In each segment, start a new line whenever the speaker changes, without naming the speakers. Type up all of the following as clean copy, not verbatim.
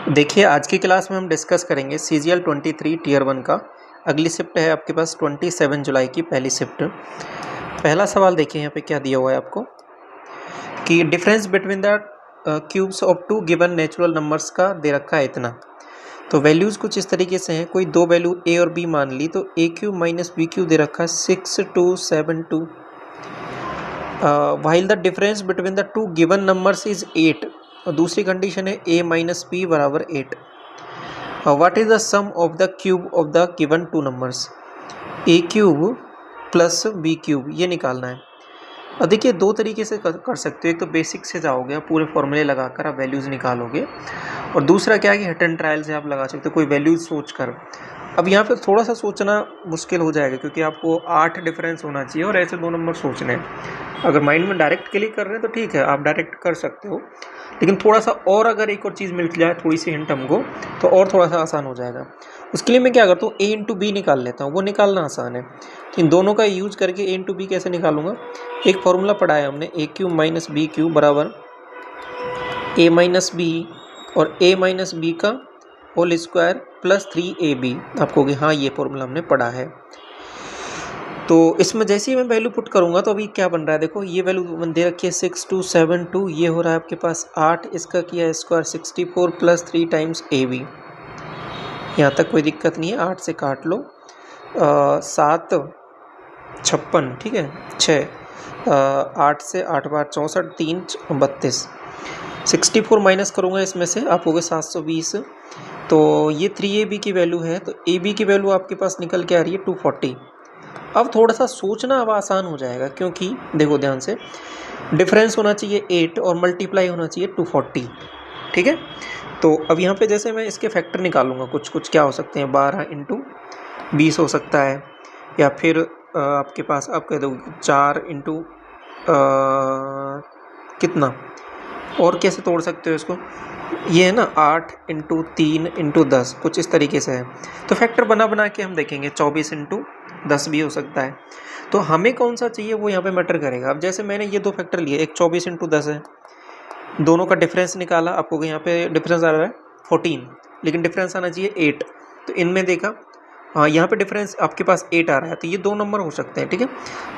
देखिए आज की क्लास में हम डिस्कस करेंगे CGL 23 टीयर 1 का। अगली शिफ्ट है आपके पास 27 जुलाई की पहली शिफ्ट। पहला सवाल देखिए यहाँ पे क्या दिया हुआ है आपको कि difference between the cubes of two given natural numbers का दे रखा है इतना। तो वैल्यूज़ कुछ इस तरीके से हैं, कोई दो वैल्यू ए और बी मान ली तो ए क्यूब माइनस बी क्यूब दे रखा है 6272 while the difference between the two given numbers is 8 और दूसरी कंडीशन है a माइनस बी बराबर 8। What is the sum of the cube of the given two numbers, a cube plus b cube, ये निकालना है। अब देखिए दो तरीके से कर सकते हो, एक तो बेसिक से जाओगे आप पूरे फॉर्मूले लगाकर आप वैल्यूज़ निकालोगे, और दूसरा क्या है कि हिट एंड ट्रायल से आप लगा सकते हो कोई वैल्यूज़ सोच कर। अब यहाँ पे थोड़ा सा सोचना मुश्किल हो जाएगा क्योंकि आपको 8 डिफरेंस होना चाहिए और ऐसे दो नंबर सोचने हैं। अगर माइंड में डायरेक्ट क्लिक कर रहे हैं तो ठीक है, आप डायरेक्ट कर सकते हो, लेकिन थोड़ा सा और अगर एक और चीज़ मिल जाए, थोड़ी सी हिंट हमको, तो और थोड़ा सा आसान हो जाएगा। उसके लिए मैं क्या करता हूँ, a इंटू बी निकाल लेता हूँ, वो निकालना आसान है। इन दोनों का यूज करके a इंटू बी कैसे निकालूंगा, एक फॉर्मूला पढ़ा है हमने, a cube minus B cube बराबर a माइनस बी और a माइनस बी का होल स्क्वायर प्लस 3ab। आपको कि हाँ ये फॉर्मूला हमने पढ़ा है। तो इसमें जैसे ही मैं वैल्यू पुट करूंगा तो अभी क्या बन रहा है, देखो ये वैल्यू दे रखी है 6272, ये हो रहा है आपके पास 8, इसका किया स्क्वायर 64 प्लस 3 टाइम्स ab। यहाँ तक कोई दिक्कत नहीं है, 8 से काट लो, 7 56, ठीक है, 6, 8 से 8 बार 64, 3 32, 64 माइनस करूँगा इसमें से आप हो गए 720। तो ये 3ab की वैल्यू है, तो ab की वैल्यू आपके पास निकल के आ रही है 240। अब थोड़ा सा सोचना अब आसान हो जाएगा क्योंकि देखो ध्यान से, डिफरेंस होना चाहिए 8 और मल्टीप्लाई होना चाहिए 240, ठीक है। तो अब यहाँ पे जैसे मैं इसके फैक्टर निकालूंगा, कुछ कुछ क्या हो सकते हैं, 12 इंटू 20 हो सकता है, या फिर आपके पास आप कह दो 4 इंटू कितना, और कैसे तोड़ सकते हो इसको, ये है ना 8 इंटू 3 इंटू 10, कुछ इस तरीके से है। तो फैक्टर बना बना के हम देखेंगे, 24 इंटू 10 भी हो सकता है। तो हमें कौन सा चाहिए वो यहाँ पे मैटर करेगा। अब जैसे मैंने ये दो फैक्टर लिए, एक 24 इंटू 10 है, दोनों का डिफरेंस निकाला, आपको यहाँ पे डिफरेंस आ रहा है 14, लेकिन डिफरेंस आना चाहिए 8। तो इनमें देखा, हाँ यहाँ पे डिफरेंस आपके पास 8 आ रहा है, तो ये दो नंबर हो सकते हैं, ठीक है।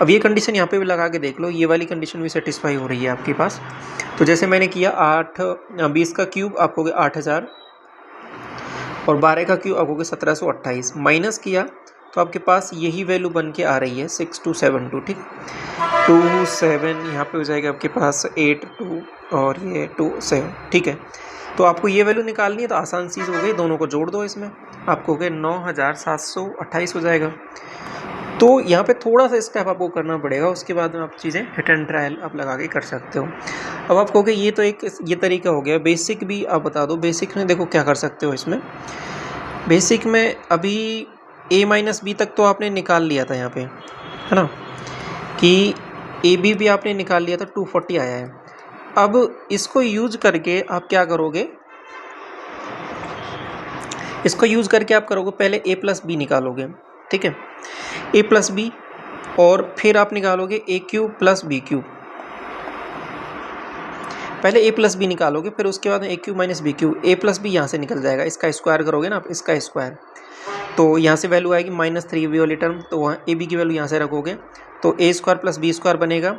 अब ये कंडीशन यहाँ पे भी लगा के देख लो, ये वाली कंडीशन भी सेटिस्फाई हो रही है आपके पास। तो जैसे मैंने किया 20 का क्यूब आपको 8000 और 12 का क्यूब आपको 1728, माइनस किया तो आपके पास यही वैल्यू बन के आ रही है 6272, ठीक। 27 यहाँ पे हो जाएगा आपके पास 82 और ये 27, ठीक है। तो आपको ये वैल्यू निकालनी है, तो आसान चीज़ हो गई, दोनों को जोड़ दो, इसमें आपको हो गया 9728 हो जाएगा। तो यहाँ पे थोड़ा सा स्टेप आपको करना पड़ेगा, उसके बाद में आप चीज़ें हिट एंड ट्रायल आप लगा के कर सकते हो। अब आप कहोगे ये तो एक ये तरीका हो गया, बेसिक भी आप बता दो। बेसिक में देखो क्या कर सकते हो इसमें, बेसिक में अभी a माइनस बी तक तो आपने निकाल लिया था यहाँ पे, है ना, कि ए बी भी आपने निकाल लिया था, 240 आया है। अब इसको यूज करके आप क्या करोगे, इसको यूज करके आप करोगे, पहले a प्लस बी निकालोगे, ठीक है, a प्लस बी, और फिर आप निकालोगे a cube plus B cube. पहले a प्लस बी निकालोगे, फिर उसके बाद a cube minus B cube, a plus B यहाँ से निकल जाएगा, इसका स्क्वायर करोगे ना आप, इसका स्क्वायर, तो यहाँ से वैल्यू आएगी -3b वाली टर्म, तो वहाँ ए बी की वैल्यू यहाँ से रखोगे, तो a square plus B square बनेगा।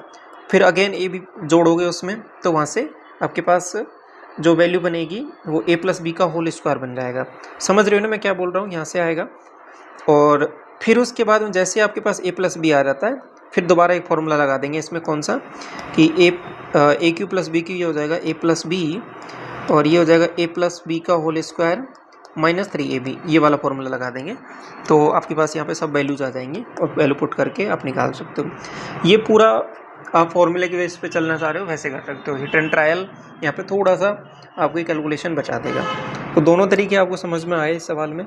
फिर अगेन ए बी जोड़ोगे उसमें, तो वहाँ से आपके पास जो वैल्यू बनेगी वो a प्लस बी का होल स्क्वायर बन जाएगा। समझ रहे हो ना मैं क्या बोल रहा हूँ, यहाँ से आएगा। और फिर उसके बाद में जैसे आपके पास a प्लस बी आ जाता है, फिर दोबारा एक फॉर्मूला लगा देंगे इसमें, कौन सा, कि ए क्यू प्लस बी क्यू, ये हो जाएगा a प्लस बी, और ये हो जाएगा a प्लस बी का होल स्क्वायर माइनस 3ab, ये वाला फॉर्मूला लगा देंगे। तो आपके पास यहाँ पे सब वैल्यूज आ जाएंगी और वैल्यू पुट करके आप निकाल सकते हो। ये पूरा आप फॉर्मूले की बेस पे चलना चाह रहे हो वैसे कर सकते हो। हिट एंड ट्रायल यहाँ पे थोड़ा सा आपकी कैलकुलेशन बचा देगा। तो दोनों तरीके आपको समझ में आए इस सवाल में।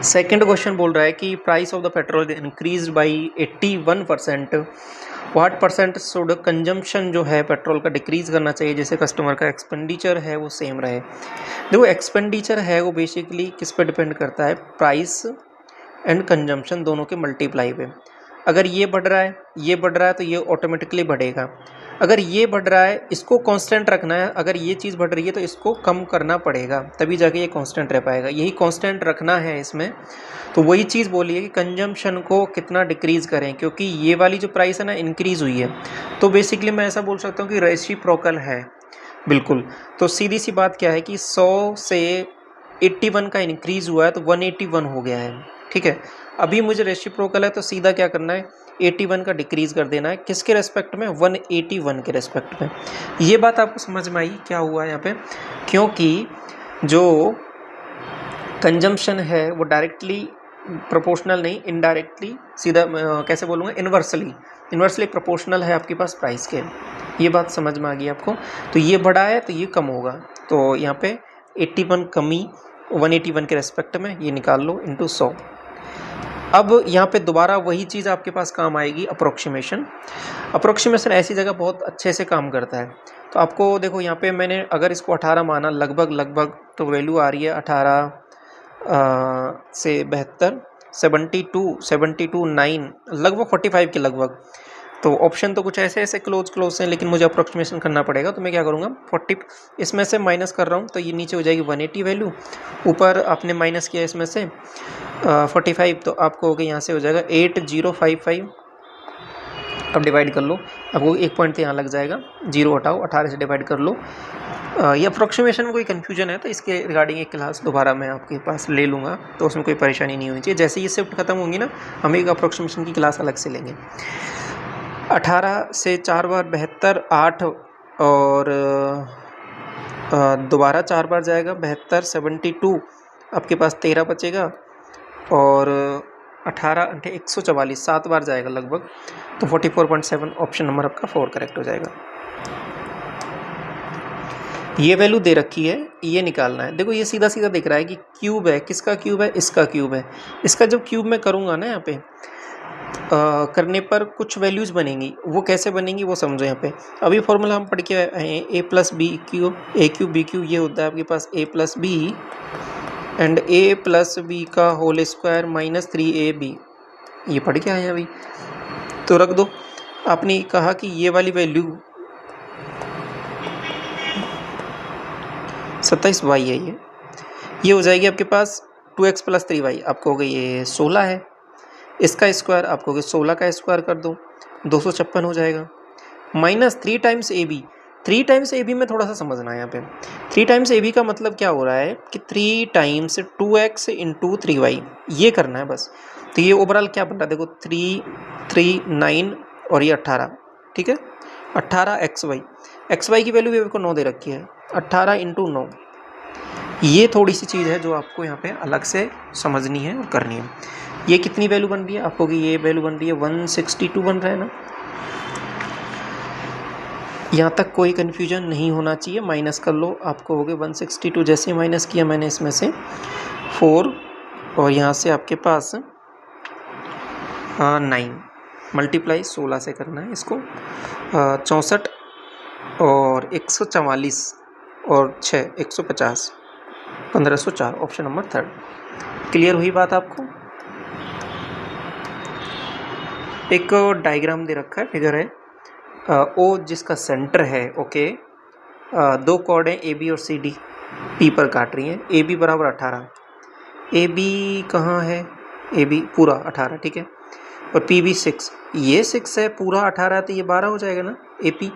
सेकेंड क्वेश्चन बोल रहा है कि price of the petrol increase by 81%, what percent should consumption जो है पेट्रोल का डिक्रीज करना चाहिए, जैसे कस्टमर का एक्सपेंडिचर है वो सेम रहे। देखो एक्सपेंडिचर है वो बेसिकली किस पे डिपेंड करता है, प्राइस एंड कंजम्पशन दोनों के मल्टीप्लाई पे। अगर ये बढ़ रहा है, ये बढ़ रहा है, तो ये ऑटोमेटिकली बढ़ेगा। अगर ये बढ़ रहा है इसको कांस्टेंट रखना है, अगर ये चीज़ बढ़ रही है तो इसको कम करना पड़ेगा, तभी जाके ये कांस्टेंट रह पाएगा। यही कांस्टेंट रखना है इसमें। तो वही चीज़ बोली है कि कंजम्पशन को कितना डिक्रीज़ करें, क्योंकि ये वाली जो प्राइस है ना इंक्रीज़ हुई है। तो बेसिकली मैं ऐसा बोल सकता हूँ कि रेसिप्रोकल है बिल्कुल। तो सीधी सी बात क्या है कि 100 से 81 का इंक्रीज़ हुआ है तो 181 हो गया है, ठीक है। अभी मुझे रेसिप्रोकल है तो सीधा क्या करना है, 81 का डिक्रीज़ कर देना है। किसके रेस्पेक्ट में, 181 के रेस्पेक्ट में। ये बात आपको समझ में आई क्या हुआ यहाँ पे, क्योंकि जो कंजम्पशन है वो डायरेक्टली प्रोपोर्शनल नहीं, इनडायरेक्टली, सीधा कैसे बोलूँगा, इन्वर्सली प्रोपोर्शनल है आपके पास प्राइस के। ये बात समझ में आ गई आपको। तो ये बढ़ा है तो ये कम होगा, तो यहाँ पे 81 कमी 181 के रेस्पेक्ट में, ये निकाल लो इंटू 100। अब यहाँ पे दोबारा वही चीज़ आपके पास काम आएगी, अप्रोक्सीमेशन ऐसी जगह बहुत अच्छे से काम करता है। तो आपको देखो यहाँ पे मैंने अगर इसको 18 माना लगभग, तो वैल्यू आ रही है 18 से 72, 72 9, लगभग 45 के लगभग। तो ऑप्शन तो कुछ ऐसे क्लोज हैं, लेकिन मुझे अप्रोक्सीमेशन करना पड़ेगा। तो मैं क्या करूँगा, 40 इसमें से माइनस कर रहा हूँ तो ये नीचे हो जाएगी 180 वैल्यू, ऊपर आपने माइनस किया इसमें से 45, तो आपको हो गया यहाँ से हो जाएगा 8055। अब डिवाइड कर लो, आपको एक पॉइंट तो यहाँ लग जाएगा, 0 हटाओ, 18 से डिवाइड कर लो। ये अप्रोक्सीमेशन में कोई कन्फ्यूजन है तो इसके रिगार्डिंग एक क्लास दोबारा मैं आपके पास ले लूँगा, तो उसमें कोई परेशानी नहीं होनी चाहिए। जैसे ये शिफ्ट खत्म होंगी ना, हम एक अप्रोक्सीमेशन की क्लास अलग से लेंगे। 18 से 4 बार 72, 8 और दोबारा 4 बार जाएगा 72, 72, आपके पास 13 बचेगा, और 18 144, 7 बार जाएगा लगभग, तो 44.7 ऑप्शन नंबर आपका 4 करेक्ट हो जाएगा। ये वैल्यू दे रखी है, ये निकालना है। देखो ये सीधा सीधा दिख रहा है कि क्यूब है, किसका क्यूब है, इसका क्यूब है। इसका जब क्यूब मैं करूँगा ना यहाँ पे करने पर कुछ वैल्यूज बनेंगी, वो कैसे बनेंगी वो समझो। यहाँ पे अभी फॉर्मूला हम पढ़ के आए हैं, A plus B cube, A cube B cube, ये होता है आपके पास A plus B and A plus B का होल स्क्वायर माइनस 3ab, ये पढ़ के आए हैं अभी। तो रख दो। आपने कहा कि ये वाली वैल्यू 27y है, ये हो जाएगी आपके पास 2x प्लस 3y, आपको हो गई ये 16 है। इसका स्क्वायर आपको हो गया 16 का स्क्वायर कर दो, 256 हो जाएगा, minus 3 times A B. 3 times A B में थोड़ा सा समझना है यहाँ पे। 3 टाइम्स ए बी का मतलब क्या हो रहा है कि 3 टाइम्स 2x इंटू 3y, ये करना है बस। तो ये ओवरऑल क्या बन रहा है, देखो 3 9 और ये 18, ठीक है। 18 xy की वैल्यू भी को 9 दे रखी है, 18 इंटू 9। ये थोड़ी सी चीज़ है जो आपको यहाँ पे अलग से समझनी है और करनी है। ये कितनी वैल्यू बन रही है आपको, कि ये वैल्यू बन रही है 162 बन रहा है ना। यहाँ तक कोई कन्फ्यूजन नहीं होना चाहिए, माइनस कर लो, आपको हो गए 162। जैसे माइनस किया मैंने इसमें से 4 और यहाँ से आपके पास 9, मल्टीप्लाई 16 से करना है इसको, 64 और 144 और 6 150, 1504, ऑप्शन नंबर 3। क्लियर हुई बात आपको। एक डायग्राम दे रखा है, फिगर है, ओ जिसका सेंटर है, ओके, 2 कॉर्ड हैं ए बी और सी डी, पी पर काट रही हैं। ए बी बराबर 18, ए बी कहाँ है, ए बी पूरा 18, ठीक है, और पी बी 6, ये 6 है, पूरा 18 है तो ये 12 हो जाएगा ना। ए पी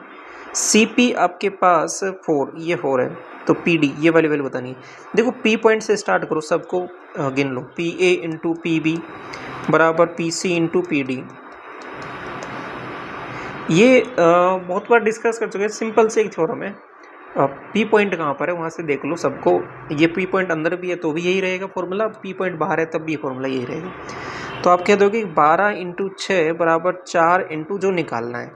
सी पी आपके पास 4, ये 4 है, तो पी डी ये वाली वैल्यू बतानी है। देखो पी पॉइंट से स्टार्ट करो, सबको गिन लो, P A into P B बराबर P C into P D. ये बहुत बार डिस्कस कर चुके हैं, सिंपल से एक थ्योरम है। पी पॉइंट कहाँ पर है वहाँ से देख लो सबको, ये पी पॉइंट अंदर भी है तो भी यही रहेगा फॉर्मूला, पी पॉइंट बाहर है तब भी फॉर्मूला यही रहेगा। तो आप कह दोगे 12 इंटू 6 बराबर 4 इंटू जो निकालना है,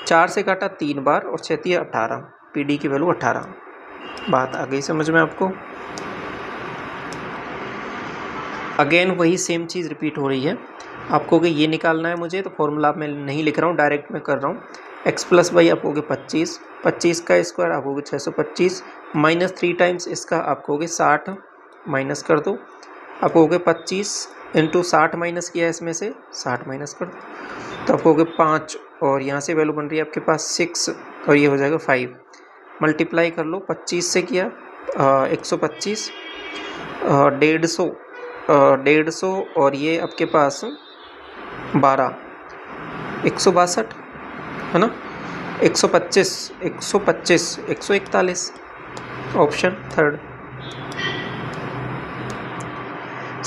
4 से काटा 3 बार और 6 3 18, पी डी की वैल्यू 18। बात आ गई समझ में आपको। अगेन वही सेम चीज़ रिपीट हो रही है। आपको ये निकालना है मुझे, तो फॉर्मूला मैं नहीं लिख रहा हूँ, डायरेक्ट मैं कर रहा हूँ। x प्लस वाई आप होगे 25, 25 का स्क्वायर आप होगे 625, माइनस 3 टाइम्स इसका आप होगे 60, माइनस कर दो, आप होगे 25 इंटू 60 माइनस किया इसमें से 60 माइनस कर दो, तो आपको हो गए 5 और यहाँ से वैल्यू बन रही है आपके पास 6 और ये हो जाएगा 5। मल्टीप्लाई कर लो, 25 से किया 125, 150 और ये आपके पास 12, 162 है ना, 125, 141, ऑप्शन थर्ड।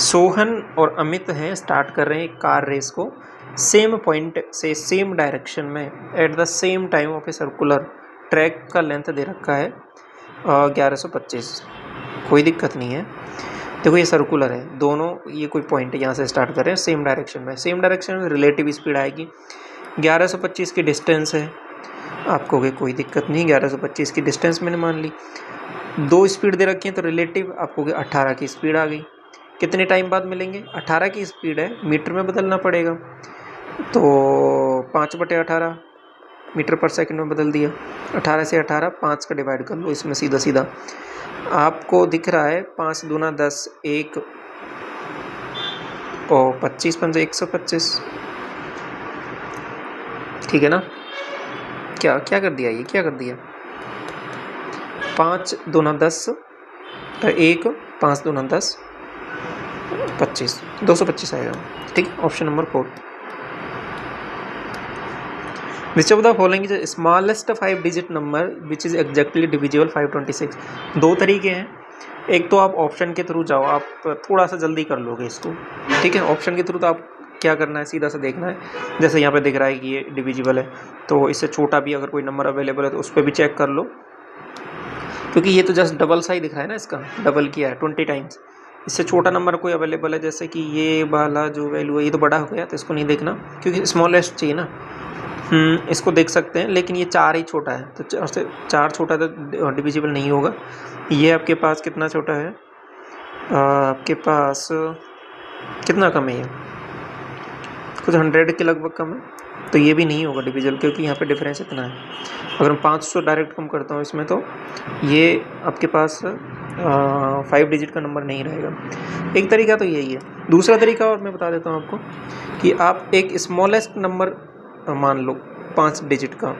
सोहन और अमित हैं, स्टार्ट कर रहे हैं कार रेस को सेम पॉइंट से सेम डायरेक्शन में at the same time of a circular track का लेंथ दे रखा है 1125। कोई दिक्कत नहीं है। देखो ये सर्कुलर है, दोनों ये कोई पॉइंट यहाँ से स्टार्ट कर रहे हैं सेम डायरेक्शन में, सेम डायरेक्शन में रिलेटिव स्पीड आएगी। 1125 की डिस्टेंस है, आपको कोई दिक्कत नहीं, 1125 की डिस्टेंस मैंने मान ली। 2 स्पीड दे रखी है तो रिलेटिव आपको 18 की स्पीड आ गई। कितने टाइम बाद मिलेंगे? 18 की स्पीड है, मीटर में बदलना पड़ेगा, तो 5/18 मीटर पर सेकंड में बदल दिया। 18 से 18 5 का डिवाइड कर लो इसमें सीधा सीधा, आपको दिख रहा है 5 दूना 10, 1 और 25 पंजे 125, ठीक है ना। क्या कर दिया, ये क्या कर दिया, 5 दूना 10, 1 5 दूना 10 25, 225 आएगा, ठीक है। Option number 4। Which of the following is smallest 5 digit number which is exactly divisible 526। 2 तरीके हैं, एक तो आप ऑप्शन के थ्रू जाओ, आप थोड़ा सा जल्दी कर लोगे इसको, ठीक है। ऑप्शन के थ्रू तो आप क्या करना है, सीधा सा देखना है, जैसे यहाँ पे दिख रहा है कि ये डिविजिबल है, तो इससे छोटा भी अगर कोई नंबर अवेलेबल है तो उस पर भी चेक कर लो, क्योंकि ये तो जस्ट डबल सा ही दिख रहा है ना, इसका डबल किया है 20 टाइम्स। इससे छोटा नंबर कोई अवेलेबल है, जैसे कि ये वाला जो वैल्यू है ये तो बड़ा हो गया, तो इसको नहीं देखना क्योंकि स्मॉलेस्ट चाहिए ना। इसको देख सकते हैं, लेकिन ये 4 ही छोटा है, तो 4 से 4 छोटा तो डिविजिबल नहीं होगा। ये आपके पास कितना छोटा है, आपके पास कितना कम है, ये कुछ 100 के लगभग कम है, तो ये भी नहीं होगा डिविजिबल, क्योंकि यहाँ पे डिफरेंस इतना है। अगर हम 500 डायरेक्ट कम करता हूँ इसमें, तो ये आपके पास 5 डिजिट का नंबर नहीं रहेगा। एक तरीका तो यही है। दूसरा तरीका और मैं बता देता हूँ आपको, कि आप एक स्मॉलेस्ट नंबर मान लो 5 डिजिट का,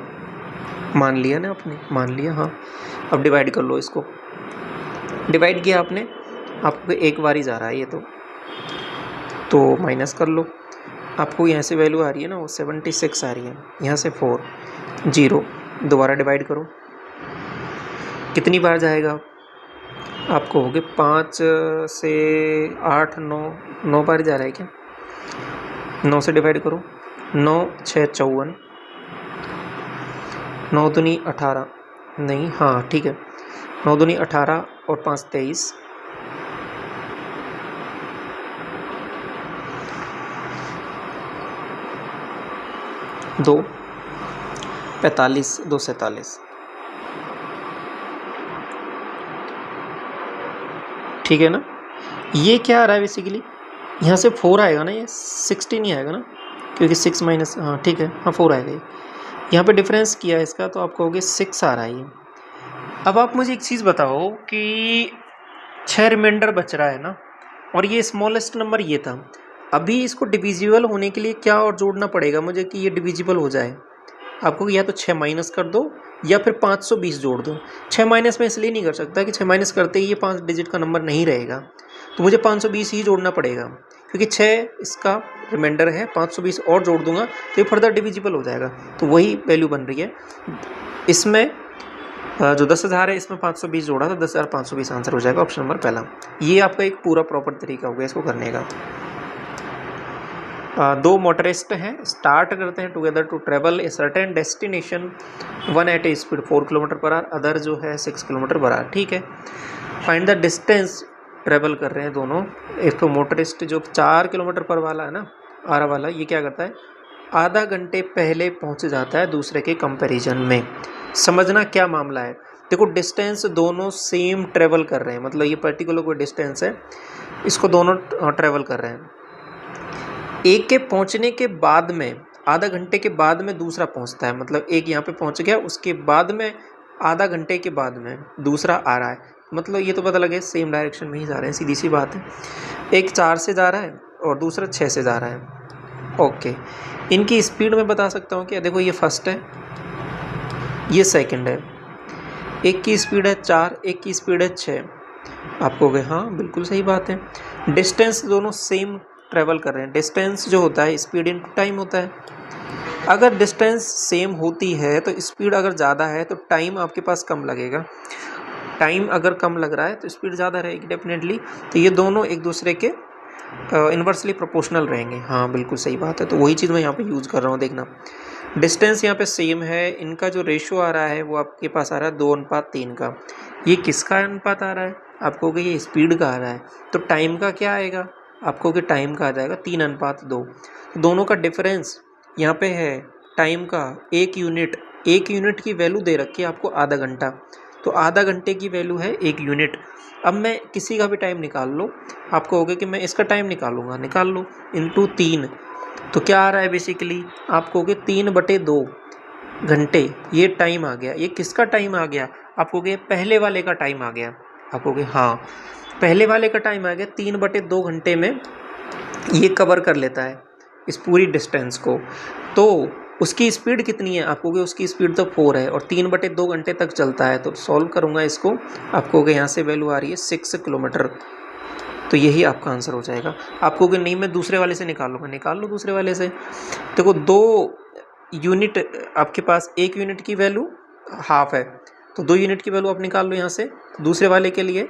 मान लिया ना आपने, मान लिया, हाँ। अब डिवाइड कर लो इसको, डिवाइड किया आपने, आपको एक बार ही जा रहा है ये, तो माइनस कर लो, आपको यहाँ से वैल्यू आ रही है ना वो 76 आ रही है, यहाँ से 4 0, दोबारा डिवाइड करो, कितनी बार जाएगा, आपको हो गए 5 से 8 9 बार जा रहा है क्या, 9 से डिवाइड करो, 9 6 54, 9 दूनी 18, नहीं, हाँ ठीक है, 9 दूनी 18 और 5 23, 2 45, 2 47, ठीक है ना। ये क्या आ रहा है बेसिकली, यहाँ से 4 आएगा ना, ये 60 नहीं आएगा ना, क्योंकि 6 माइनस, हाँ ठीक है, हाँ 4 आएगा ये। यहाँ पे डिफरेंस किया है इसका, तो आपको हो गया 6 आ रहा है ये। अब आप मुझे एक चीज़ बताओ कि 6 रिमाइंडर बच रहा है ना, और ये स्मॉलेस्ट नंबर ये था, अभी इसको डिविजिबल होने के लिए क्या और जोड़ना पड़ेगा मुझे कि ये डिविजिबल हो जाए। आपको या तो 6 माइनस कर दो या फिर 520 जोड़ दो। 6 माइनस में इसलिए नहीं कर सकता कि 6 माइनस करते ही ये 5 डिजिट का नंबर नहीं रहेगा, तो मुझे 520 ही जोड़ना पड़ेगा, क्योंकि 6 इसका रिमाइंडर है, 520 और जोड़ दूंगा तो ये फर्दर डिविजिबल हो जाएगा, तो वही वैल्यू बन रही है। इसमें जो 10,000 है इसमें 520 जोड़ा तो 10,520 आंसर हो जाएगा, ऑप्शन नंबर पहला। ये आपका एक पूरा प्रॉपर तरीका हो गया इसको करने का। 2 मोटरिस्ट हैं, स्टार्ट करते हैं together to travel a certain destination, 1 at a speed 4 kilometre per hour, other जो है 6 किलोमीटर पर आवर, ठीक है। फाइंड द डिस्टेंस, ट्रेवल कर रहे हैं दोनों। एक तो मोटरिस्ट जो 4 किलोमीटर पर वाला है ना, आर वाला, ये क्या करता है, आधा घंटे पहले पहुंच जाता है दूसरे के कंपैरिजन में। समझना क्या मामला है, देखो डिस्टेंस दोनों सेम ट्रेवल कर रहे हैं, मतलब ये पर्टिकुलर कोई डिस्टेंस है, इसको दोनों ट्रेवल कर रहे हैं। एक के पहुंचने के बाद में, आधा घंटे के बाद में दूसरा पहुंचता है, मतलब एक यहाँ पे पहुंच गया, उसके बाद में आधा घंटे के बाद में दूसरा आ रहा है, मतलब ये तो पता लगे सेम डायरेक्शन में ही जा रहे हैं, सीधी सी बात है। एक 4 से जा रहा है और दूसरा 6 से जा रहा है, ओके, इनकी स्पीड मैं बता सकता हूँ कि देखो ये फर्स्ट है, ये सेकंड है, एक की स्पीड है 4, एक की स्पीड है 6। आप कहोगे हाँ बिल्कुल सही बात है, डिस्टेंस दोनों सेम ट्रेवल कर रहे हैं। डिस्टेंस जो होता है स्पीड इनटू टाइम होता है। अगर डिस्टेंस सेम होती है तो स्पीड अगर ज़्यादा है तो टाइम आपके पास कम लगेगा, टाइम अगर कम लग रहा है तो स्पीड ज़्यादा रहेगी डेफिनेटली। तो ये दोनों एक दूसरे के इन्वर्सली प्रोपोर्शनल रहेंगे। हाँ बिल्कुल सही बात है, तो वही चीज़ मैं यहाँ पे यूज़ कर रहा हूँ। देखना डिस्टेंस यहाँ पे सेम है, इनका जो रेशो आ रहा है वो आपके पास आ रहा है 2:3 का। ये किसका अनुपात आ रहा है? आपको कि ये स्पीड का आ रहा है, तो टाइम का क्या आएगा? आपको कि टाइम का आ जाएगा 3:2। दोनों का डिफरेंस यहाँ पे है टाइम का 1 यूनिट। 1 यूनिट की वैल्यू दे रखी है आपको आधा घंटा, तो आधा घंटे की वैल्यू है 1 यूनिट। अब मैं किसी का भी टाइम निकाल लो, आपको होगा कि मैं इसका टाइम निकालूंगा, निकाल लो इंटू 3, तो क्या आ रहा है बेसिकली आपको कि 3/2 घंटे ये टाइम आ गया। ये किसका टाइम आ गया? आपको कि पहले वाले का टाइम आ गया। आपको कि हाँ पहले वाले का टाइम आ गया, 3/2 घंटे में ये कवर कर लेता है इस पूरी डिस्टेंस को। तो उसकी स्पीड कितनी है? आपको कि उसकी स्पीड तो 4 है और 3/2 घंटे तक चलता है। तो सॉल्व करूँगा इसको, आपको कि यहाँ से वैल्यू आ रही है 6 किलोमीटर। तो यही आपका आंसर हो जाएगा। आपको कि नहीं मैं दूसरे वाले से निकालूंगा, निकाल लो दूसरे वाले से। देखो 2 यूनिट आपके पास, 1 यूनिट की वैल्यू हाफ है, तो 2 यूनिट की वैल्यू आप निकाल लो यहाँ से दूसरे वाले के लिए।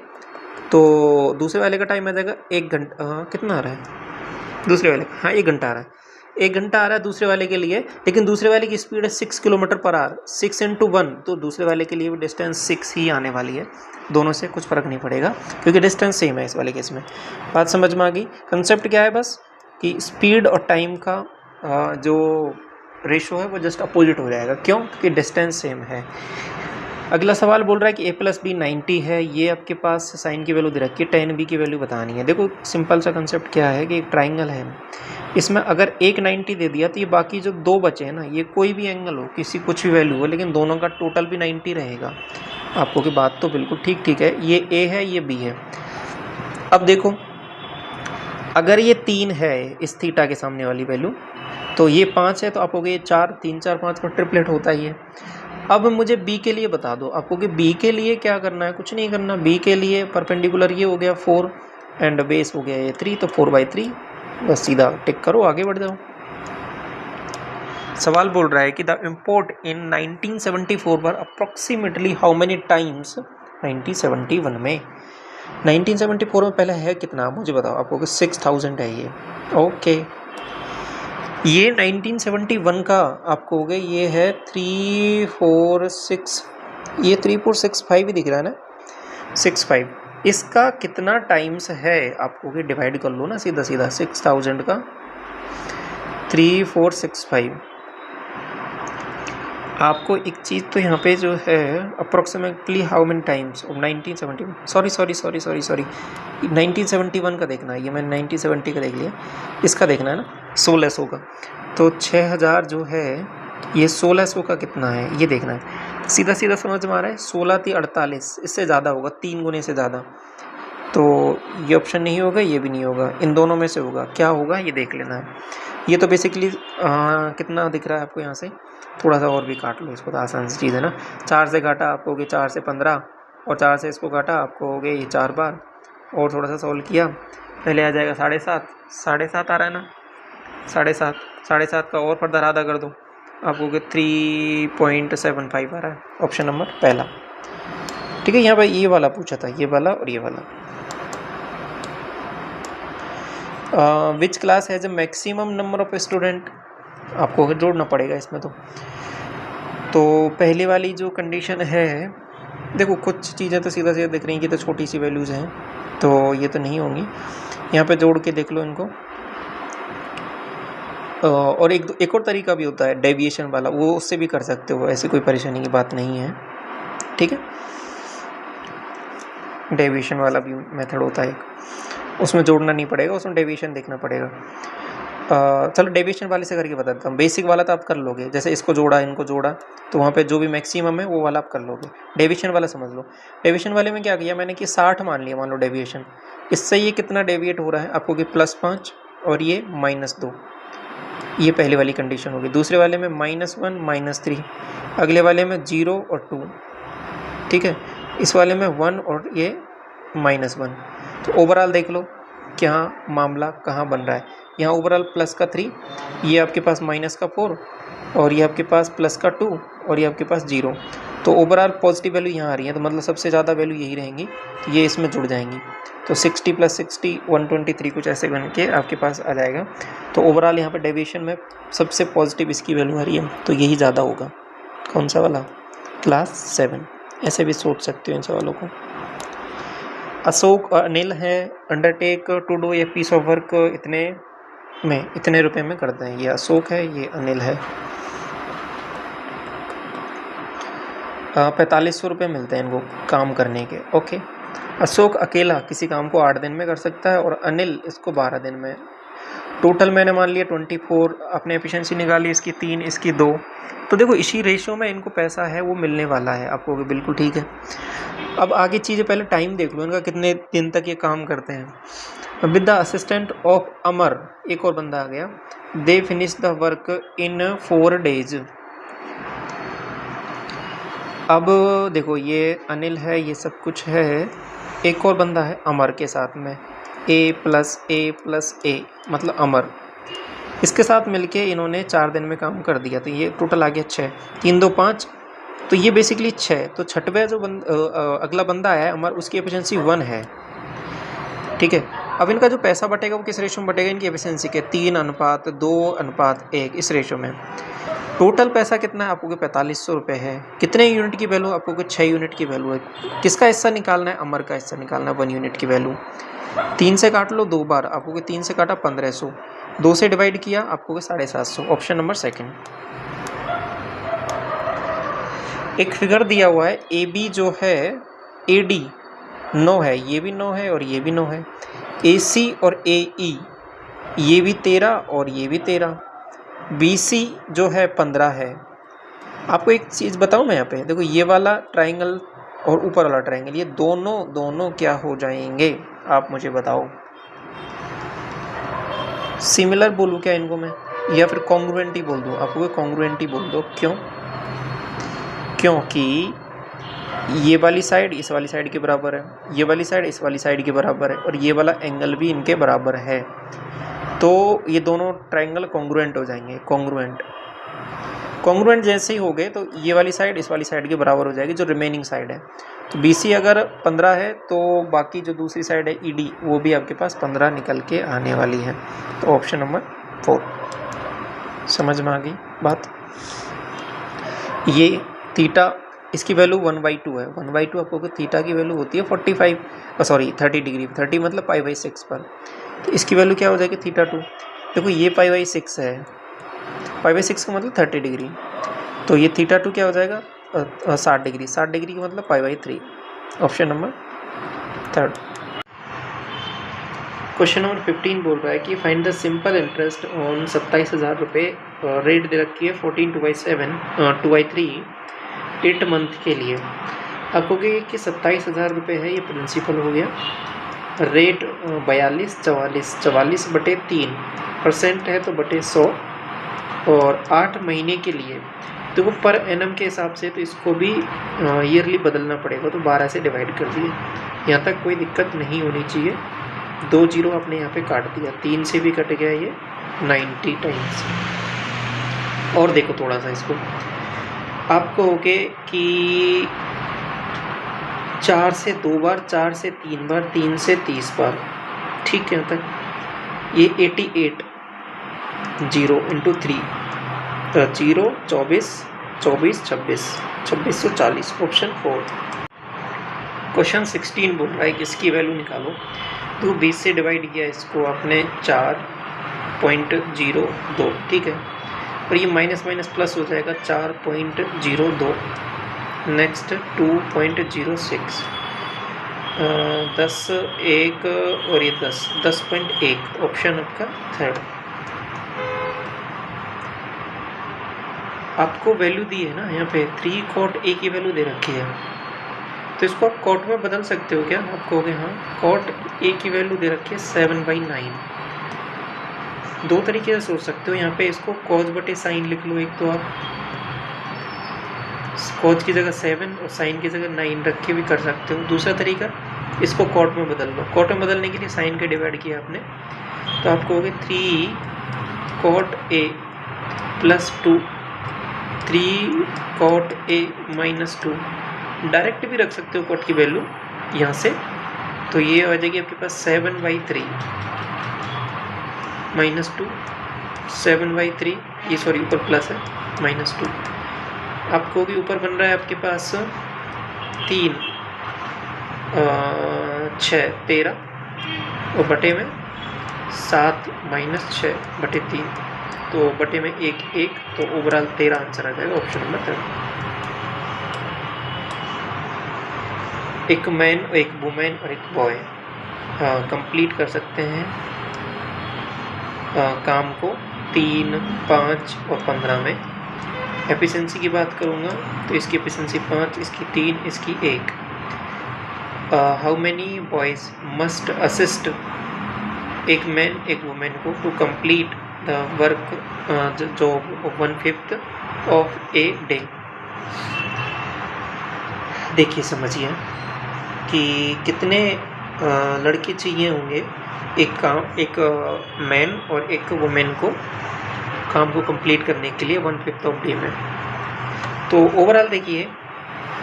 तो दूसरे वाले का टाइम आ जाएगा 1 घंटा, कितना आ रहा है दूसरे वाले? हाँ 1 घंटा आ रहा है, 1 घंटा आ रहा है दूसरे वाले के लिए। लेकिन दूसरे वाले की स्पीड है 6 किलोमीटर पर आवर, 6 × 1, तो दूसरे वाले के लिए भी डिस्टेंस 6 ही आने वाली है। दोनों से कुछ फ़र्क नहीं पड़ेगा क्योंकि डिस्टेंस सेम है इस वाले केस में। बात समझ में आ गई? कंसेप्ट क्या है बस कि स्पीड और टाइम का जो रेशो है वो जस्ट अपोजिट हो जाएगा। क्यों? क्योंकि डिस्टेंस सेम है। अगला सवाल बोल रहा है कि a+b 90 है, ये आपके पास साइन की वैल्यू दे रखी है, tan b की वैल्यू बतानी है। देखो सिंपल सा कंसेप्ट क्या है कि एक ट्राइंगल है, इसमें अगर एक 90 दे दिया तो ये बाकी जो 2 बचे हैं ना, ये कोई भी एंगल हो, किसी कुछ भी वैल्यू हो, लेकिन दोनों का टोटल भी 90 रहेगा। आपको की बात तो बिल्कुल ठीक है, ये a है ये b है। अब देखो अगर ये 3 है इस थीटा के सामने वाली वैल्यू, तो ये 5 है, तो आप हो गए 4, 3 4 5 का ट्रिपलेट होता ही है। अब मुझे b के लिए बता दो, आपको कि b के लिए क्या करना है? कुछ नहीं करना। b के लिए परपेंडिकुलर ये हो गया 4 एंड बेस हो गया ये 3, तो 4/3, बस सीधा टिक करो, आगे बढ़ जाओ। सवाल बोल रहा है कि द इम्पोर्ट इन 1974 पर अप्रोक्सीमेटली हाउ मेनी टाइम्स 1971 में। 1974 में पहले है कितना मुझे बताओ। आपको कि 6000 है ये। ओके, ये 1971 का आपको हो गया, ये है 346, ये 3465 ही दिख रहा है ना, 65। इसका कितना टाइम्स है? आपको कि डिवाइड कर लो ना सीधा सीधा, 6000 का 3465। आपको एक चीज़ तो यहाँ पे जो है approximately how many times 1971, sorry 1971 का देखना है, ये मैंने 1970 का देख लिया, इसका देखना है ना 1600 का। तो 6000 जो है ये 1600 का कितना है ये देखना है। सीधा सीधा समझ में आ रहा है, 16 × 48, इससे ज़्यादा होगा, 3 गुने से ज़्यादा। तो ये ऑप्शन नहीं होगा, ये भी नहीं होगा, इन दोनों में से होगा। क्या होगा ये देख लेना है। ये तो बेसिकली कितना दिख रहा है आपको यहाँ से, थोड़ा सा और भी काट लो इसको, तो आसान सी चीज़ है ना। 4 से काटा आपको हो गया 4 से 15, और 4 से इसको काटा आपको हो गया ये 4 बार, और थोड़ा सा सॉल्व किया, पहले आ जाएगा 7.5, 7.5 आ रहा है ना, 7.5 का और फर्दर आधा कर दो, आपको हो गया 3.75 आ रहा है। ऑप्शन नंबर पहला, ठीक है। यहाँ पर ये वाला पूछा था, ये वाला और ये वाला। Which class has a maximum number of student, आपको जोड़ना पड़ेगा इसमें। तो पहली वाली जो कंडीशन है, देखो कुछ चीज़ें तो सीधा सीधा दिख रही हैं कि तो छोटी सी वैल्यूज़ हैं, तो ये तो नहीं होंगी। यहाँ पे जोड़ के देख लो इनको। और एक और तरीका भी होता है डेविएशन वाला, वो उससे भी कर सकते हो, ऐसी कोई परेशानी की बात नहीं है, ठीक है। डेविएशन वाला भी मेथड होता है, उसमें जोड़ना नहीं पड़ेगा, उसमें डेविएशन देखना पड़ेगा। चलो डेविएशन वाले से करके बता देता हूँ। बेसिक वाला तो आप कर लोगे, जैसे इसको जोड़ा इनको जोड़ा, तो वहाँ पे जो भी मैक्सिमम है वो वाला आप कर लोगे। डेविएशन वाला समझ लो। डेविएशन वाले में क्या किया मैंने कि 60 मान लिया, मान लो डेविएशन। इससे ये कितना डेविएट हो रहा है आपको कि +5 और ये -2, ये पहले वाली कंडीशन होगी। दूसरे वाले में -1 -3, अगले वाले में 0 और 2, ठीक है। इस वाले में 1 और ये -1। तो ओवरऑल देख लो क्या मामला कहाँ बन रहा है। यहाँ ओवरऑल प्लस का 3, ये आपके पास माइनस का 4, और ये आपके पास प्लस का 2, और ये आपके पास 0। तो ओवरऑल पॉजिटिव वैल्यू यहाँ आ रही है, तो मतलब सबसे ज़्यादा वैल्यू यही रहेंगी, तो ये इसमें जुड़ जाएंगी। तो 60 + 60 123 कुछ ऐसे बन के आपके पास आ जाएगा। तो ओवरऑल यहाँ पर डेविएशन में सबसे पॉजिटिव इसकी वैल्यू आ रही है, तो यही ज़्यादा होगा। कौन सा वाला? क्लास 7। ऐसे भी सोच सकते हो इन सवालों को। अशोक और अनिल हैं undertake to do a piece of work इतने रुपए में करते हैं। ये अशोक है, ये अनिल है। 4500 रुपये मिलते हैं इनको काम करने के। ओके, अशोक अकेला किसी काम को 8 दिन में कर सकता है और अनिल इसको 12 दिन में। टोटल मैंने मान लिया 24, अपने एफिशिएंसी निकाली, इसकी 3, इसकी 2। तो देखो इसी रेशियो में इनको पैसा है वो मिलने वाला है आपको, बिल्कुल ठीक है। अब आगे चीज़ें, पहले टाइम देख लो इनका, कितने दिन तक ये काम करते हैं। विद द असिस्टेंट ऑफ अमर, एक और बंदा आ गया, they finish the work in 4 days। अब देखो ये अनिल है, ये सब कुछ है, एक और बंदा है अमर के साथ में, A+A+A मतलब अमर। इसके साथ मिलके इन्होंने 4 दिन में काम कर दिया, तो ये टोटल आ गया 6, 3 2 5, तो ये बेसिकली 6। तो छठवें जो अगला बंदा है अमर, उसकी एफिशिएंसी 1 है, ठीक है। अब इनका जो पैसा बटेगा वो किस रेशियो में बटेगा? इनकी एफिशिएंसी के 3:2:1 इस रेशियो में। टोटल पैसा कितना है आपको? 4500 रुपये है। कितने यूनिट की वैल्यू? आपको 6 यूनिट की वैल्यू है। किसका हिस्सा निकालना है? अमर का हिस्सा निकालना है, 1 यूनिट की वैल्यू। 3 से काट लो 2 बार, आपको 3 से काटा 1500, 2 से डिवाइड किया आपको 750। Option number 2। एक फिगर दिया हुआ है, ए बी जो है AD 9 है, ये भी 9 है और ये भी 9 है। AC और AE ये भी 13 और ये भी 13। BC जो है 15 है। आपको एक चीज़ बताऊं मैं यहाँ पे, देखो ये वाला ट्राइंगल और ऊपर वाला ट्राइंगल, ये दोनों क्या हो जाएंगे? आप मुझे बताओ। सिमिलर बोलूँ क्या इनको मैं, या फिर कॉन्ग्रुएंट ही बोल दूँ? आपको कॉन्ग्रुएंट ही बोल दो। क्यों? क्योंकि ये वाली साइड इस वाली साइड के बराबर है, ये वाली साइड इस वाली साइड के बराबर है, और ये वाला एंगल भी इनके बराबर है। तो ये दोनों ट्राइंगल कॉन्ग्रुएंट हो जाएंगे। कॉन्ग्रुएंट जैसे ही हो गए तो ये वाली साइड इस वाली साइड के बराबर हो जाएगी, जो रिमेनिंग साइड है। तो BC अगर 15 है तो बाकी जो दूसरी साइड है ED वो भी आपके पास 15 निकल के आने वाली है। तो ऑप्शन नंबर 4। समझ में आ गई बात? ये थीटा, इसकी वैल्यू 1/2 है। 1/2 आपको थीटा की वैल्यू होती है 30 डिग्री, 30 मतलब π/6 पर। तो इसकी वैल्यू क्या हो जाएगी? θ2। देखो ये π/6 है, π/6 का मतलब 30 डिग्री, तो ये θ2 क्या हो जाएगा? 60 डिग्री, 60 डिग्री का मतलब π/3। Option number 3। क्वेश्चन नंबर 15 बोल रहा है कि find the simple interest on 27,000 रुपये, रेट दे रखी है 14/2/3 8 मंथ के लिए। आपको कि 27,000 रुपये है, ये प्रिंसिपल हो गया, रेट 44/3% है, तो बटे 100, और 8 महीने के लिए। तो वो पर एनम के हिसाब से, तो इसको भी ईयरली बदलना पड़ेगा, तो 12 से डिवाइड कर दिए। यहाँ तक कोई दिक्कत नहीं होनी चाहिए। 2 जीरो आपने यहाँ पे काट दिया, 3 से भी कट गया ये 90 टाइम्स। और देखो थोड़ा सा इसको, आप कहोगे कि 4 से 2 बार, 4 से 3 बार, 3 से 30 बार, ठीक है। तक ये 88 0 × 3 0 24 24 26 2640। ऑप्शन 4। क्वेश्चन 16 बोल रहा है कि इसकी वैल्यू निकालो। तो 20 से डिवाइड किया इसको आपने 4.02, ठीक है। और ये माइनस माइनस प्लस हो जाएगा 4.02। नेक्स्ट 2.06, 10 1 और ये 10.1। ऑप्शन आपका 3rd। आपको वैल्यू दी है ना यहाँ पे, 3 cot A की वैल्यू दे रखी है, तो इसको आप cot में बदल सकते हो क्या? आप कहोगे हाँ, cot A की वैल्यू दे रखी है 7/9, दो तरीके से सोच सकते हो। यहाँ पे इसको कॉज बटे साइन लिख लो। एक तो आप कॉज की जगह 7 और साइन की जगह 9 रख के भी कर सकते हो। दूसरा तरीका, इसको कॉट में बदल लो। कॉट में बदलने के लिए साइन के डिवाइड किया आपने, तो आप कहोगे 3 cot A plus 2 3 cot A minus 2। Direct भी रख सकते हो कॉट की वैल्यू यहाँ से, तो ये आ जाएगी आपके पास 7/3 माइनस 2 7/3, ये सॉरी ऊपर प्लस है, माइनस 2। आपको भी ऊपर बन रहा है आपके पास 3 6 13 और बटे में 7 माइनस 6 बटे 3, तो बटे में 1 1, तो ओवरऑल 13 आंसर आ जाएगा ऑप्शन नंबर 3। एक मैन, एक वुमेन और एक बॉय कंप्लीट कर सकते हैं काम को 3, 5 और 15 में। एफिशिएंसी की बात करूँगा तो इसकी एफिशिएंसी 5, इसकी 3, इसकी 1। How many boys must assist एक मैन एक वुमेन को to complete the work job 1/5 of a day. देखिए समझिए कि कितने लड़के चाहिए होंगे एक मैन और एक वुमेन को काम को कंप्लीट करने के लिए 1/5 ऑफ डे में। तो ओवरऑल देखिए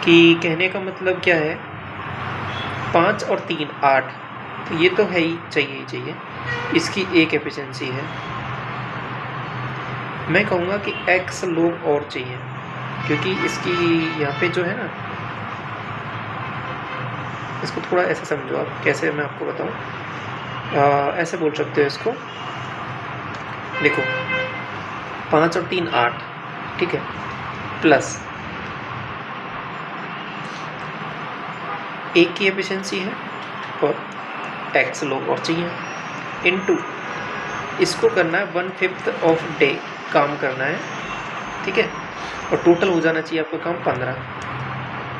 कि कहने का मतलब क्या है, 5 और 3 8, तो ये तो है ही चाहिए। इसकी एक एफिशिएंसी है। मैं कहूँगा कि x लोग और चाहिए, क्योंकि इसकी यहाँ पे जो है ना, इसको थोड़ा ऐसे समझो आप, कैसे मैं आपको बताऊँ। ऐसे बोल सकते हो इसको, देखो 5 और 3 8, ठीक है, प्लस 1 की एफिशिएंसी है और x लोग और चाहिए, इनटू इसको करना है 1/5 ऑफ डे काम करना है, ठीक है, और टोटल हो जाना चाहिए आपका काम 15।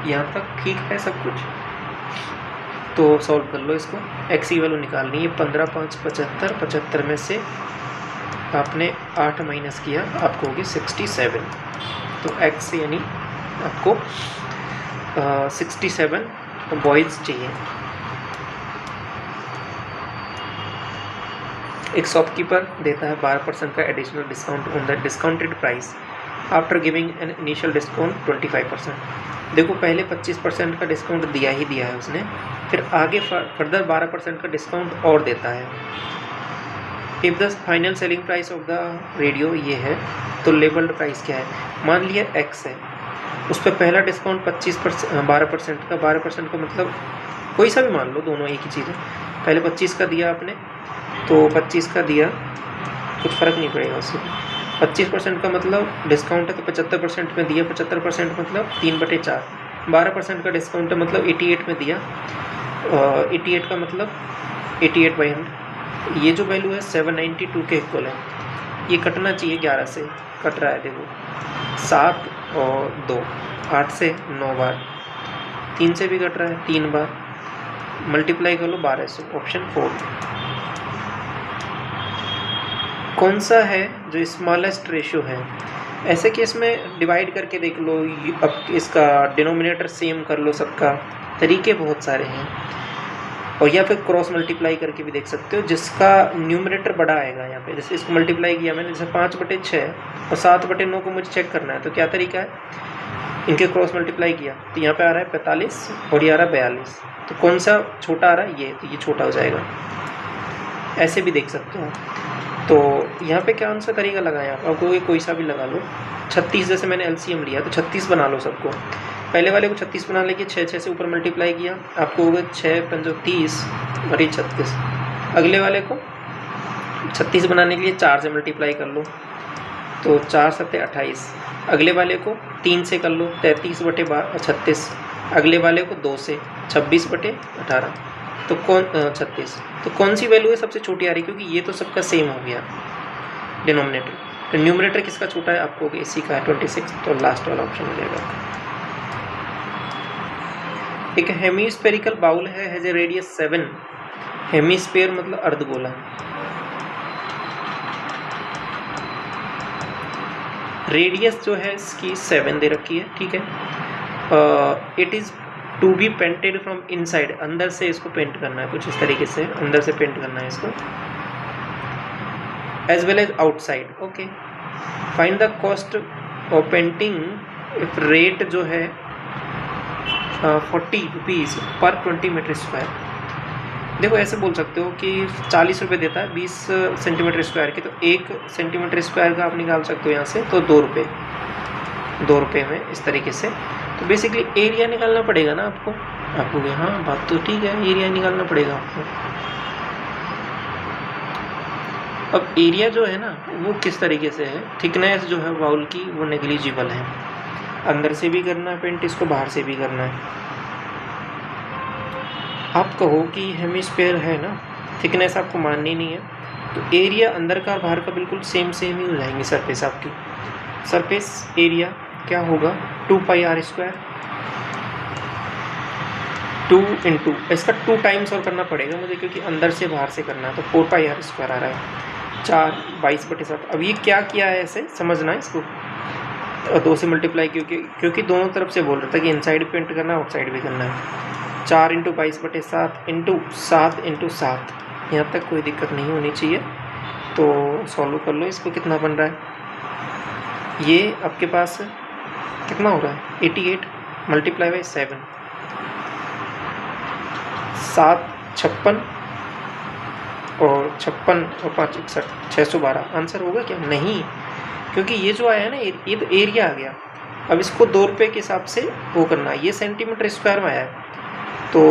यहाँ तक ठीक है सब कुछ। तो सॉल्व कर लो इसको, x की वैल्यू निकालनी है। 15 5 75, 75 में से आपने 8 माइनस किया, आपको होगी 67। तो x यानी आपको 67 बॉयज़ चाहिए। एक शॉपकीपर देता है 12% का additional discount on the discounted price after giving an initial discount 25%। देखो पहले 25% का डिस्काउंट दिया है उसने, फिर आगे फर्दर 12% का डिस्काउंट और देता है। If the final selling price of the radio ये है, तो लेबल्ड प्राइस क्या है, मान लिया x है, उस पर पहला डिस्काउंट 12% का 12% का मतलब कोई सा भी मान लो, दोनों एक ही चीज़ है। पहले 25 का दिया आपने, तो 25 का दिया, कुछ फ़र्क नहीं पड़ेगा उससे। 25% का मतलब डिस्काउंट है तो 75% में दिया, 75% मतलब 3/4। 12% का डिस्काउंट है मतलब 88 में दिया, 88 का मतलब 88/100। ये जो वैल्यू है 792 के इक्वल है। ये कटना चाहिए 11 से, कट रहा है देखो, 7 और 2 8 से 9 बार, 3 से भी कट रहा है 3 बार, मल्टीप्लाई कर लो 12 से, ऑप्शन 4। कौन सा है जो स्मॉलेस्ट रेशियो है। ऐसे केस में डिवाइड करके देख लो, अब इसका डिनोमिनेटर सेम कर लो सबका, तरीके बहुत सारे हैं। और या फिर क्रॉस मल्टीप्लाई करके भी देख सकते हो, जिसका न्यूमरेटर बड़ा आएगा यहाँ पे। जैसे इसको मल्टीप्लाई किया मैंने, जैसे 5/6 और 7/9 को मुझे चेक करना है, तो क्या तरीका है, इनके क्रॉस मल्टीप्लाई किया तो यहाँ पे आ रहा है 45 और ये आ रहा है 42, तो कौन सा छोटा आ रहा है, ये, तो ये छोटा हो जाएगा। ऐसे भी देख सकते हो। तो यहाँ पे कौन सा तरीका लगाया आपको, कोई सा भी लगा लो। 36 जैसे मैंने LCM लिया, तो 36 बना लो सबको। पहले वाले को 36 बना लेके 6 से ऊपर मल्टीप्लाई किया, आपको होगा 6 5 30 और 36। अगले वाले को 36 बनाने के लिए 4 से मल्टीप्लाई कर लो, तो 4 7 28। अगले वाले को 3 से कर लो, 33/36। अगले वाले को 2 से 26/18, तो 36। तो कौन सी वैल्यू है सबसे छोटी आ रही, क्योंकि ये तो सबका सेम हो गया डिनोमिनेटर। तो न्यूमरेटर किसका छोटा है, आपको इसी का है 26, तो लास्ट वाला ऑप्शन हो जाएगा। एक हेमीस्फेरिकल बाउल है ए रेडियस 7। हेमीस्फेयर मतलब अर्धगोला, रेडियस जो है इसकी 7 दे रखी है, ठीक है। It is to be painted from inside, अंदर से इसको पेंट करना है कुछ इस तरीके से, अंदर से पेंट करना है इसको, as well as outside, okay. Find the cost of painting if rate जो है 40 रुपीज़ पर 20 मीटर स्क्वायर। देखो ऐसे बोल सकते हो कि 40 रुपये देता है 20 सेंटीमीटर स्क्वायर की, तो 1 सेंटीमीटर स्क्वायर का आप निकाल सकते हो यहाँ से, तो 2 रुपये, 2 रुपये में इस तरीके से। तो बेसिकली एरिया निकालना पड़ेगा ना आपको, हाँ बात तो ठीक है, एरिया निकालना पड़ेगा आपको। अब एरिया जो है ना वो किस तरीके से है, थिकनेस जो है बाउल की वो नेग्लिजिबल है, अंदर से भी करना है पेंट इसको, बाहर से भी करना है। आप कहो कि हेमिस्फीयर है ना, थिकनेस आपको माननी नहीं है, तो एरिया अंदर का और बाहर का बिल्कुल सेम ही हो जाएंगे। सरफेस आपकी, सरफेस एरिया क्या होगा 2πr², 2 इंटू इसका 2 टाइम्स और करना पड़ेगा मुझे, क्योंकि अंदर से बाहर से करना है, तो 4πr² आ रहा है, 4 22/7। अब ये क्या किया है ऐसे समझना है इसको, 2 से मल्टीप्लाई, क्योंकि दोनों तरफ से बोल रहा था कि इनसाइड पेंट करना है आउटसाइड भी करना है। 4 × 22/7 इंटू 7 × 7, यहाँ तक कोई दिक्कत नहीं होनी चाहिए। तो सॉल्व कर लो इसको, कितना बन रहा है ये आपके पास, कितना हो रहा है 88 × 7, 7 56 और 56 और 5 61, 612। आंसर होगा क्या? नहीं, क्योंकि ये जो आया है ना ये तो एरिया आ गया। अब इसको 2 रुपये के हिसाब से वो करना है, ये सेंटीमीटर स्क्वायर में आया है, तो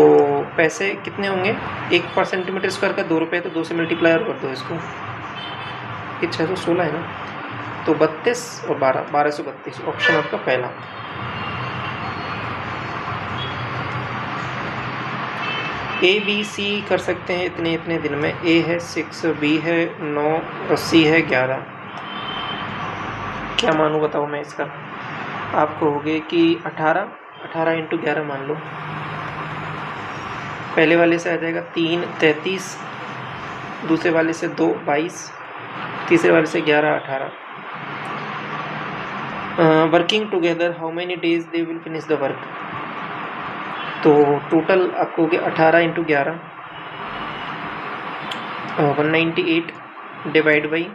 पैसे कितने होंगे, 1 पर सेंटीमीटर स्क्वायर का 2 रुपये, तो 2 से मल्टीप्लाई कर दो इसको, ये 616 है ना, तो 32 और 12, 1232 ऑप्शन आपका पहला। ABC कर सकते हैं इतने इतने दिन में, A है 6, B है 9 और C है 11। क्या मानूँ बताओ मैं इसका? आप कहोगे कि 18 × 11 मान लो, पहले वाले से आ जाएगा 3 33, दूसरे वाले से 2 22, तीसरे वाले से 11 18। Working together how many days they will finish the work, तो टोटल आपको हो गया 18 × 11 198 डिवाइड बाई,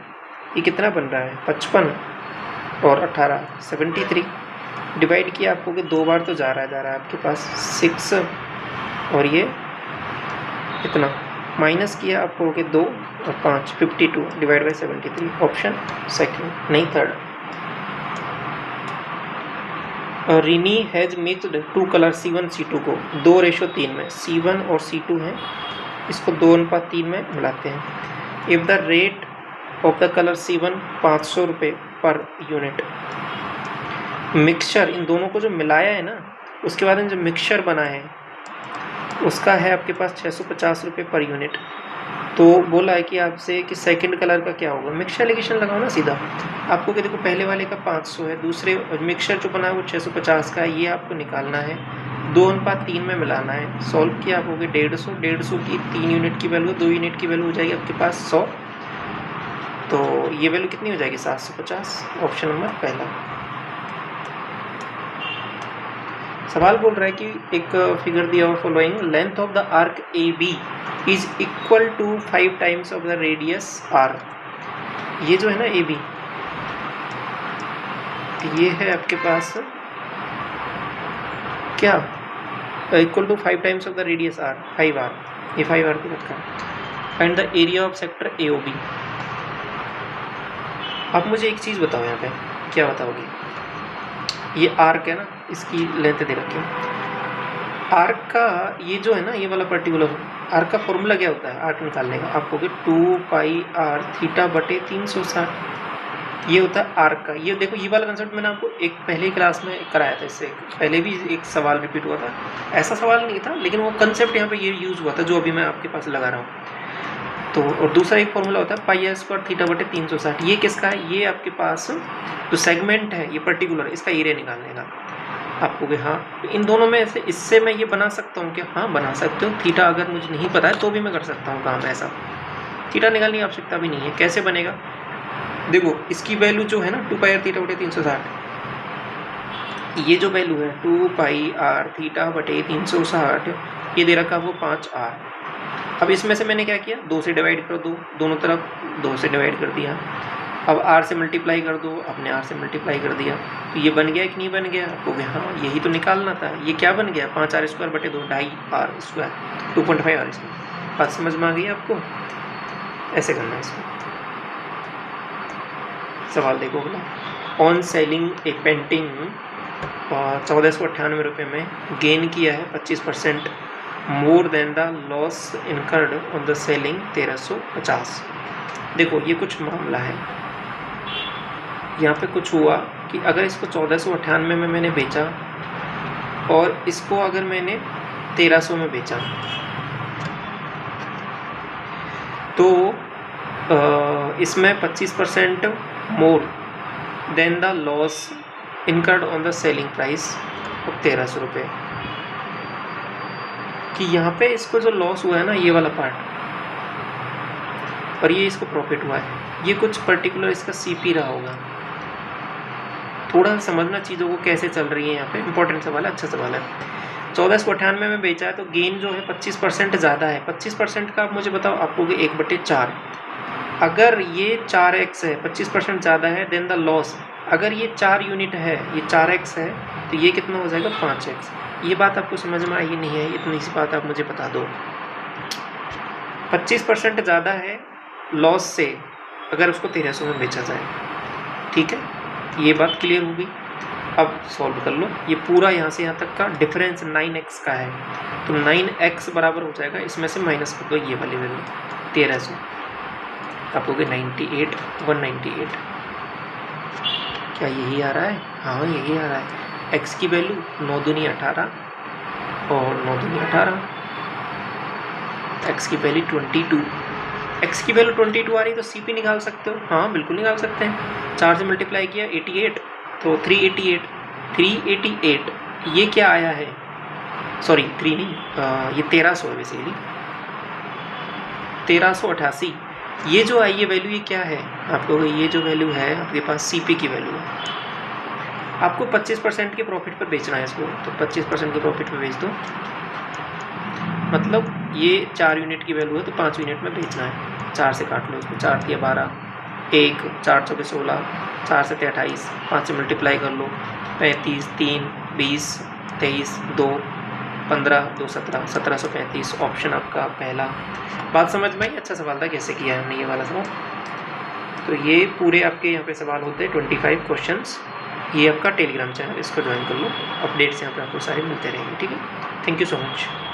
ये कितना बन रहा है 55 और 18 73, डिवाइड किया आपको कि 2 बार तो जा रहा है आपके पास 6, और ये इतना माइनस किया आपको हो गया 2 और 5 52 डिवाइड बाई 73, ऑप्शन सेकंड नहीं third. Rini has mixed 2 colour C1 C2 को 2:3 में, C1 और C2 हैं, इसको 2:3 में मिलाते हैं। If the rate of the colour C1 500 रुपये पर यूनिट, मिक्सचर इन दोनों को जो मिलाया है ना, उसके बाद जो मिक्सचर बना है उसका है आपके पास 650 रुपये पर यूनिट। तो बोला है कि आपसे कि सेकंड कलर का क्या होगा, मिक्सचर एलिगेशन लगाओ ना सीधा। आपको कि देखो पहले वाले का 500 है, दूसरे मिक्सचर जो बना है वो 650 का है, ये आपको निकालना है, 2:3 में मिलाना है। सॉल्व किया आप हो गए 150 की 3 यूनिट की वैल्यू, 2 यूनिट की वैल्यू हो जाएगी आपके पास 100, तो ये वैल्यू कितनी हो जाएगी 750, ऑप्शन नंबर पहला। सवाल बोल रहा है कि एक फिगर दिया हुआ following, length of the arc AB is equal to 5 times of the radius R। ये जो है ना AB, ये है आपके पास क्या, equal to 5 times of the radius R, 5R, ये 5R को रखा। Find the area of sector AOB। आप मुझे एक चीज़ बताओ यहाँ पे, क्या बताओगे? ये आर्क है ना, इसकी लेंथ दे रखी है, आर्क का ये जो है ना, ये वाला पर्टिकुलर आर्क का फॉर्मूला क्या होता है आर्क निकालने का? आपको 2πr θ/360, ये होता है आर्क का। ये देखो ये वाला कंसेप्ट मैंने आपको एक पहले क्लास में कराया था, इससे पहले भी एक सवाल रिपीट हुआ था, ऐसा सवाल नहीं था लेकिन वो कंसेप्ट यहाँ पे ये यूज़ हुआ था जो अभी मैं आपके पास लगा रहा हूँ। तो और दूसरा एक फॉर्मूला होता है πr² θ/360, ये किसका है? ये आपके पास जो सेगमेंट है ये पर्टिकुलर, इसका एरिया निकालने का। आपको कि हाँ इन दोनों में से इससे मैं ये बना सकता हूँ क्या? हाँ बना सकते हो। थीटा अगर मुझे नहीं पता है तो भी मैं कर सकता हूँ काम ऐसा, थीटा निकालने की आवश्यकता भी नहीं है। कैसे बनेगा? देखो इसकी वैल्यू जो है ना 2 पाई आर थीटा बटे 360, ये जो वैल्यू है 2 पाई आर थीटा बटे 360 ये दे रखा वो 5r। अब इसमें से मैंने क्या किया, 2 से डिवाइड कर दो, दोनों तरफ 2 से डिवाइड कर दिया। अब r से मल्टीप्लाई कर दो, आपने r से मल्टीप्लाई कर दिया, तो ये बन गया कि नहीं बन गया? आपको हाँ यही तो निकालना था। ये क्या बन गया? 5r स्क्वायर बटे 2, 2.5r स्क्वायर, 2.5r स्क्वायर। बात समझ में आ गई आपको? ऐसे करना है इसको। सवाल देखो बोला, ऑन सेलिंग ए पेंटिंग 1498 रुपये में गेन किया है 25% more than the loss incurred on the selling 1350। देखो ये कुछ मामला है, यहाँ पे कुछ हुआ कि अगर इसको 1498 में मैंने बेचा और इसको अगर मैंने 1300 में बेचा तो इसमें 25% more than the loss incurred on the selling price of 1300 रुपये, कि यहाँ पे इसको जो लॉस हुआ है ना ये वाला पार्ट, और ये इसको प्रॉफिट हुआ है, ये कुछ पर्टिकुलर इसका सीपी रहा होगा। थोड़ा समझना चीज़ों को कैसे चल रही है यहाँ पे, इंपॉर्टेंट सवाल है, अच्छा सवाल है। 1498 में बेचा है तो गेन जो है 25% ज़्यादा है। 25% का आप मुझे बताओ, आपको 1/4। अगर ये 4x है, 25% ज़्यादा है देन द लॉस, अगर ये 4 यूनिट है, ये 4x है, तो ये कितना हो जाएगा? 5x। ये बात आपको समझ में आई नहीं है? इतनी सी बात आप मुझे बता दो। 25% ज़्यादा है लॉस से अगर उसको 1300 में बेचा जाए, ठीक है, ये बात क्लियर होगी। अब सॉल्व कर लो, ये पूरा यहाँ से यहाँ तक का डिफरेंस 9x का है, तो 9x बराबर हो जाएगा, इसमें से माइनस कर दो ये वाली वैल्यू 1300, आप लोगे 98, 198। क्या यही आ रहा है? हाँ यही आ रहा है। x की वैल्यू 9 दूनी 18 और 9 दूनी 18, x की वैल्यू 22, x की वैल्यू 22 आ रही तो CP निकाल सकते हो। हाँ बिल्कुल निकाल सकते हैं। 4 से मल्टीप्लाई किया 88, तो 388 ये क्या आया है? सॉरी 3 नहीं, ये 1300 है बेसिकली, 1388। ये जो आई ये वैल्यू, ये क्या है? आपको ये जो वैल्यू है आपके पास CP की वैल्यू है। आपको 25% के प्रॉफिट पर बेचना है इसको, तो 25% के प्रॉफिट पर बेच दो, मतलब ये 4 यूनिट की वैल्यू है तो 5 यूनिट में बेचना है। 4 से काट लो इसको, 4 दिया 12, 1 4 चौके 16, 4 से 28, 5 से मल्टीप्लाई कर लो 35, 3 20, 23 2 15, 2 17, 1735 ऑप्शन आपका पहला। बात समझ में आई? अच्छा सवाल था, कैसे किया हमने ये वाला सवाल। तो ये पूरे आपके यहाँ पे सवाल होते हैं 25 क्वेश्चंस। ये आपका टेलीग्राम चैनल, इसको ज्वाइन कर लो, अपडेट्स यहाँ पे आपको सारे मिलते रहेंगे, ठीक है। Thank you so much.